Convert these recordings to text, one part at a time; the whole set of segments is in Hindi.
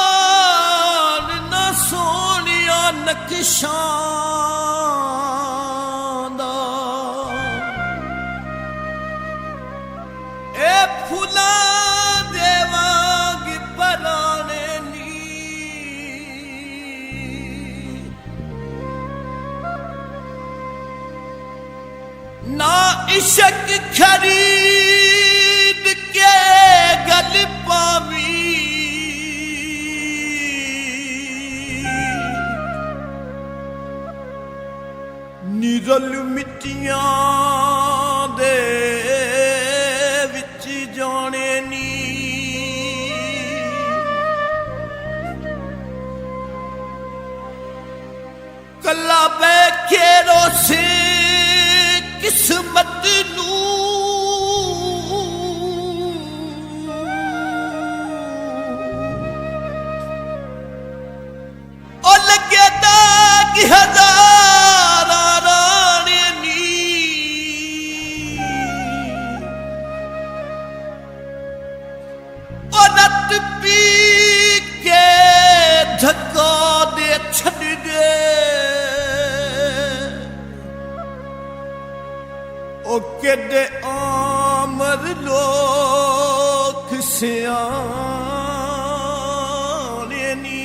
अरमान न सोनिया नक्शां दा ए फुलां देवांगी पराने नी ना इश्क खरीद के गल पावी निरल मिट्टियां दे विच जाने नी कला बैठे रोसे किस्मत नू ओ लगे दाग हजार राने नी ओ नत पी के धक्का दे छड़ दे ओ केडे आमर लोक सियाने नी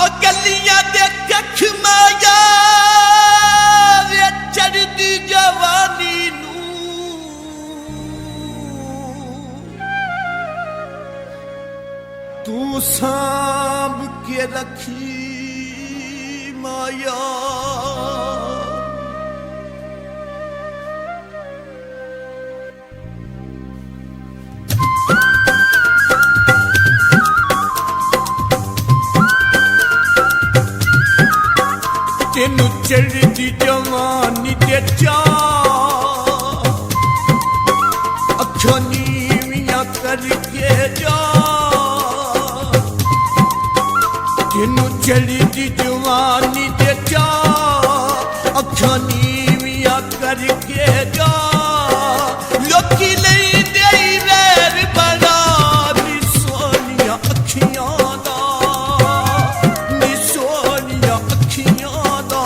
ओ गलियां दे कख माया वे चढ़दी जवानी नू तू सांभ के रखी माया तेनू चढ़दी जवानी दे चा अखों नीवियां करके जा तेनू चढ़दी जवानी दे चा अखों नीवियां करके जा लोकी नहीं देई वैर बड़ा नी सोनिया अखियां दा नी सोनिया अखियां दा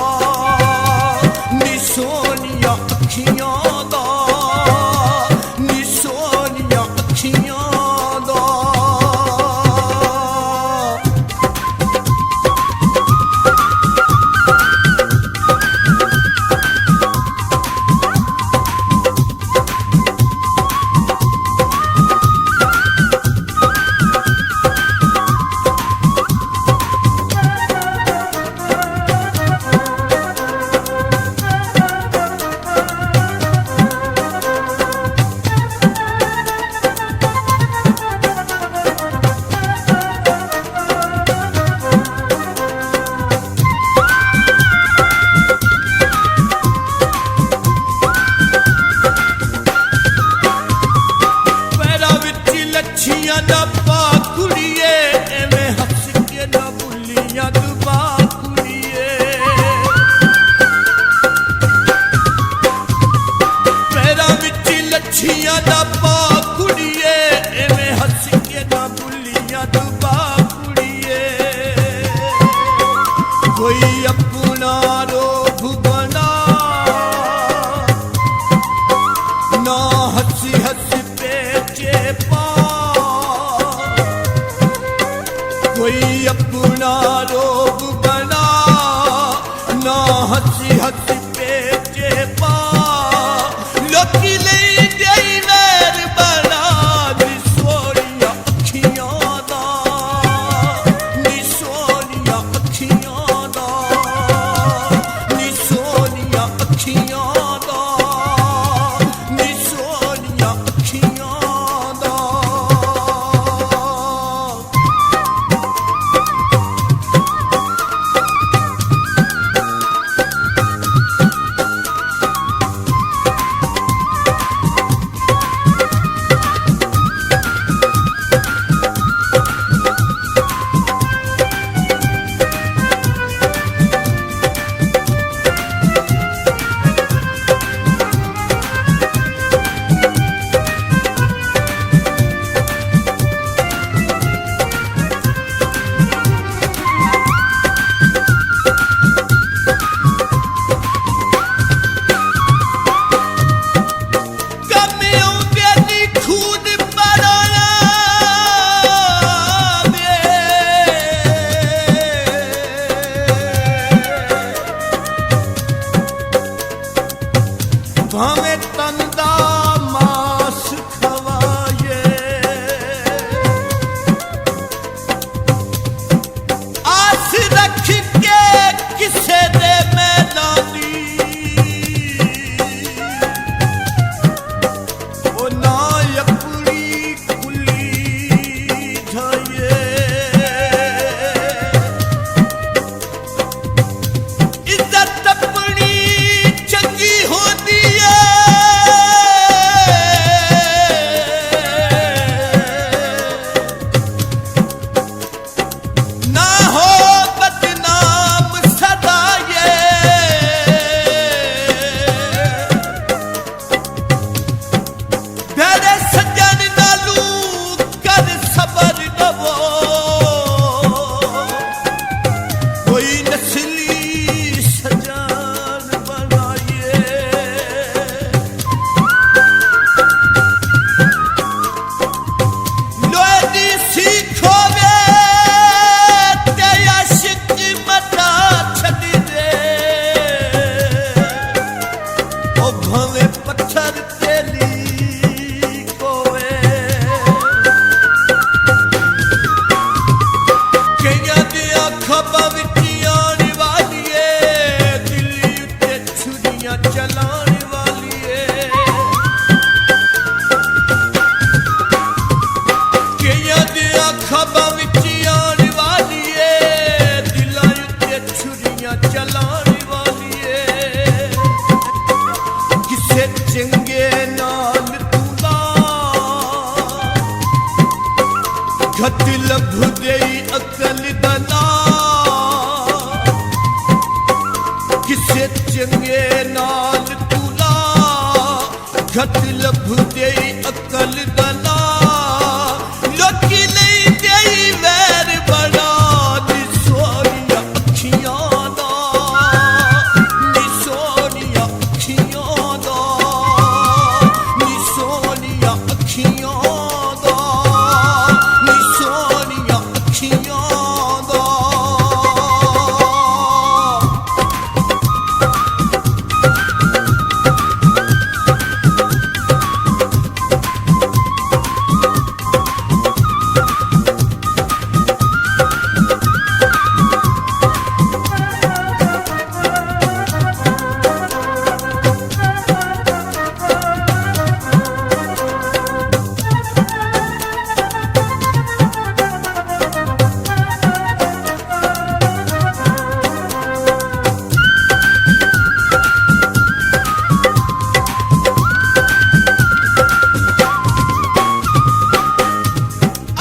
नी सोनिया अखियां दा नी सोनिया अखियां दा कोई अपना रोब बना ना हंसी हंसी पेचे पा कोई अपना रोब बना ना हंसी हंसी पेचे पा लोकी नहीं देई वैर बना नी सोनिया अखियां दा नी सोनिया अखियां दा नी सोनिया अखियां दा नी सोनिया अखियां दा रख के किसे दे मैदानी ओ ना अपनी कुली जाए इज्जत अपनी चंगी होती है ना हो बदनाम सदा ये मेरे सज्जन नालू कर सबर दवो कोई नस्ली सजान बनाइए लोए दी सीखो वे ते आशिक मता छड़ी दे ओ भवे पत्थर तेली कोए कईयां दियां खब्बां विच आण वाली ए दिल्ली उत्ते छुरियां चलाण वाली ए कईयां दियां खब्बां विच आण वाली ए दिलां उत्ते छुरियां चलाण वाली ए किसे चंगे नाल तूला घट लभ देई अकल दना किसे चंगे नाल तूला घट लभ देई अकल दना लोकी नहीं देई वैर बड़ा नी सोनिया अखियां दा नी सोनिया अखियां दा नी सोनिया अखियां दा नी सोनिया अखियां दा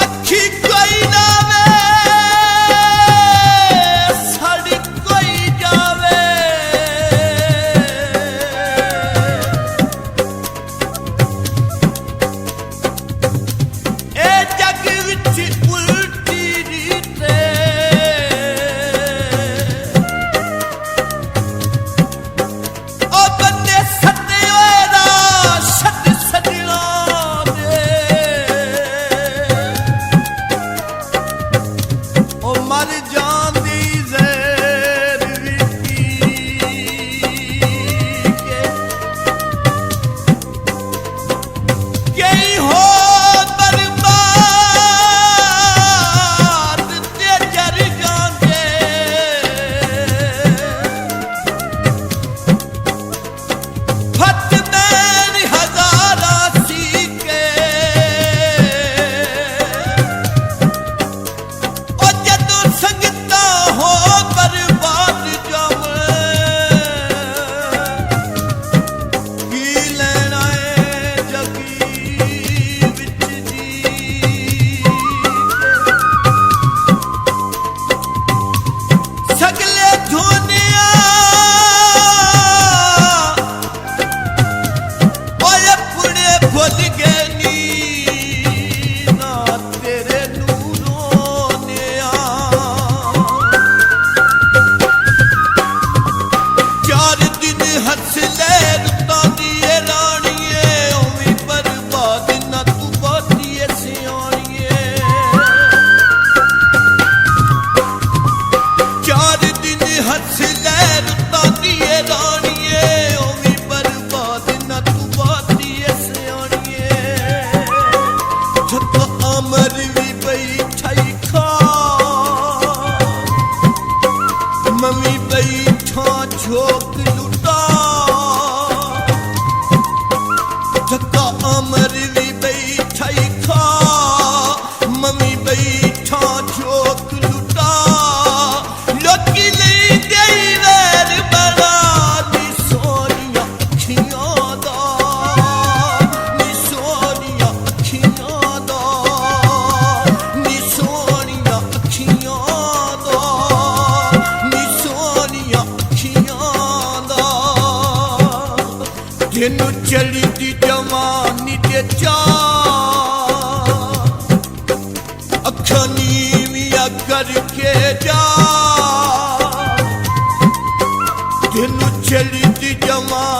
अखी कोई जावे साड़ी कोई जावे ए जग विच उल्टी रीते ओ बंदे सत्ते होए दा सद सजना दे ओ मर जांदी ज़हर विच के कई हो बर्बाद ते जर जांदे फत मैन हज़ारा सी के ओ जदों संगता हो बर्बाद जम की लेना है जगी विच जी सगले दुनिया ओए पुणे भुल गए नी ना तेरे नूरों ने चार दिन हंस ले रुता दिए रानिए ओवी बर्बाद ना तू बातिए सियानिए चार दिन हंस ले रुता दिए रानिए ओवी बर्बाद ना तू बातिए सियानिए जब अमर भी बैठाई खा मम्मी बैठा झोंक लुटा धक्का अमर भी बैठा खा मम्मी बैठा झोंक लुटा लोकी ले गई वैर बड़ा नी सोनिया अखियां दा नी सोनिया अखियां दा नी सोनिया अखियां दा नी सोनिया अखियां दा तेनू चली दी जवानी दे चा अखा नीवियां करके जा तेनू चली दी जवानी